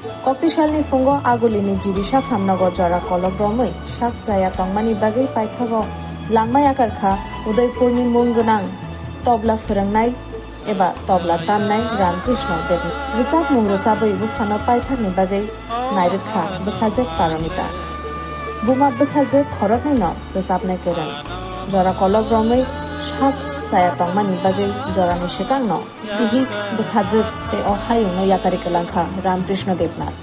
Koktisalni fungo agulini jibisa khamnago jora kolok romoi sak jaya tongmani bagui paithago langmai akarkha Udaipurni munggonang tobla phorangnai eba tobla tannai Ramkrishna Dev Richak mungrosabui bufano paithakni bagui nairikha bwsajak Paramita Buma bwsajak khoroknai no rosabnai kerang jora kolok romoi sak jaya tongmani bagui jorani sekang no tihi bwsajak te ohayu no yakari kelangkha Ramkrishna Devnath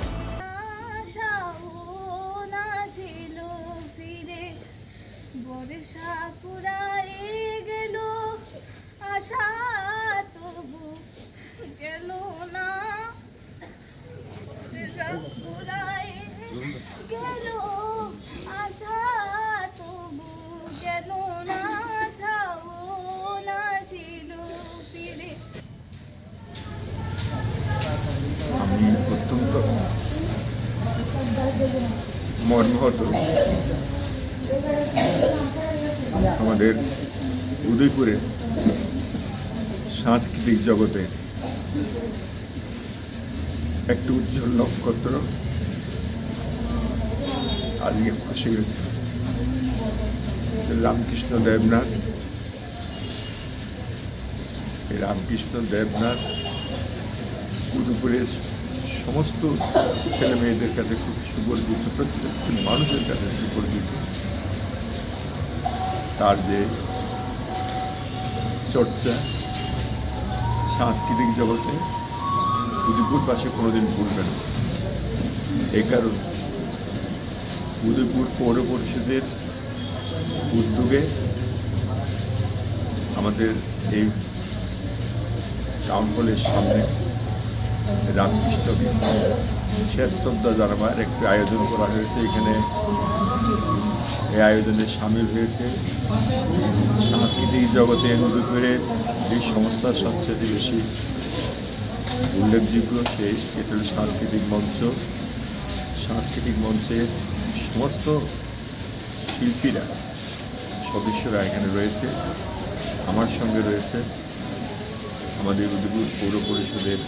আমি অত্যন্ত মর্মাহত আমাদের উদয়পুরে সাংস্কৃতিক জগতে একটি উজ্জ্বল নক্ষত্র আজকে খসে গেছে। রামকৃষ্ণ দেবনাথ উদয়পুরের সমস্ত ছেলে মেয়েদের কাছে খুব সুপরিচিত, প্রত্যেকটি মানুষের কাছে সুপরিচিত। তার যে চর্চা সাংস্কৃতিক জগতে উদয়পুরবাসী কোনোদিন ভুলবে না। এই কারণে উদয়পুর পৌর পরিষদের উদ্যোগে আমাদের এই টাউন হলের সামনে রামকৃষ্ণকে শেষ শ্রদ্ধা জানাবার একটি আয়োজন করা হয়েছে। এখানে এই আয়োজনে সামিল হয়েছে সাংস্কৃতিক জগতে উদয়পুরের যে সংস্থার সবচেয়ে বেশি উল্লেখযোগ্য সেটা হল সাংস্কৃতিক মঞ্চের সমস্ত শিল্পীরা সদস্যরা এখানে রয়েছে। আমার সঙ্গে রয়েছে আমাদের উদয়পুর পৌর পরিষদের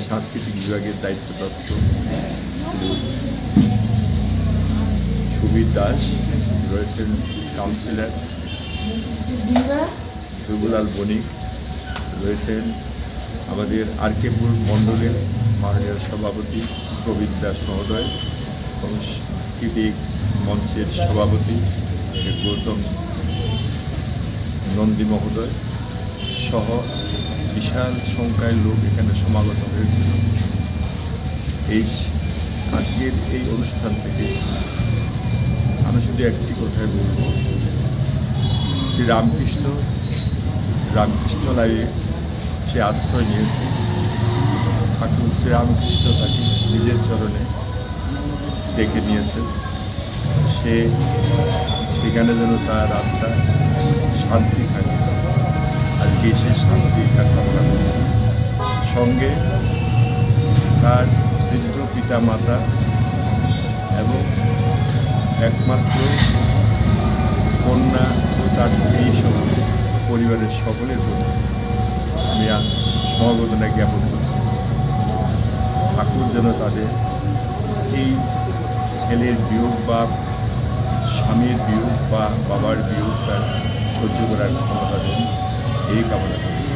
সাংস্কৃতিক বিভাগের দায়িত্বপ্রাপ্ত সুবীর দাস, রয়েছেন কাউন্সিলর রঘুলাল বণিক, রয়েছেন আমাদের আরকেপুর মণ্ডলের মাননীয় সভাপতি প্রবীর দাস মহোদয় এবং সাংস্কৃতিক মঞ্চের সভাপতি গৌতম নন্দী মহোদয় সহ বিশাল সংখ্যায় লোক এখানে সমাগত হয়েছিল। আজকের এই অনুষ্ঠান থেকে আমি শুধু একটি কথাই বলব যে রামকৃষ্ণ লাইয়ে সে আশ্রয় নিয়েছে। ঠাকুর শ্রীরামকৃষ্ণ তাকে নিজের চরণে ডেকে নিয়েছে। সেখানে যেন তার আত্মা শান্তি থাকে, আজকে সে শান্তি কামনা করছে। সঙ্গে তার বৃদ্ধ পিতা মাতা এবং একমাত্র কন্যা ও তার স্ত্রী সহ পরিবারের সকলের প্রতি আমি সমবেদনা জ্ঞাপন করছি। ঠাকুর যেন তাদের এই ছেলের বিয়োগ বা স্বামীর বিয়োগ বা বাবার বিয়োগ তার সহ্য করার ক্ষমতা দেন, এই কামনা করছি।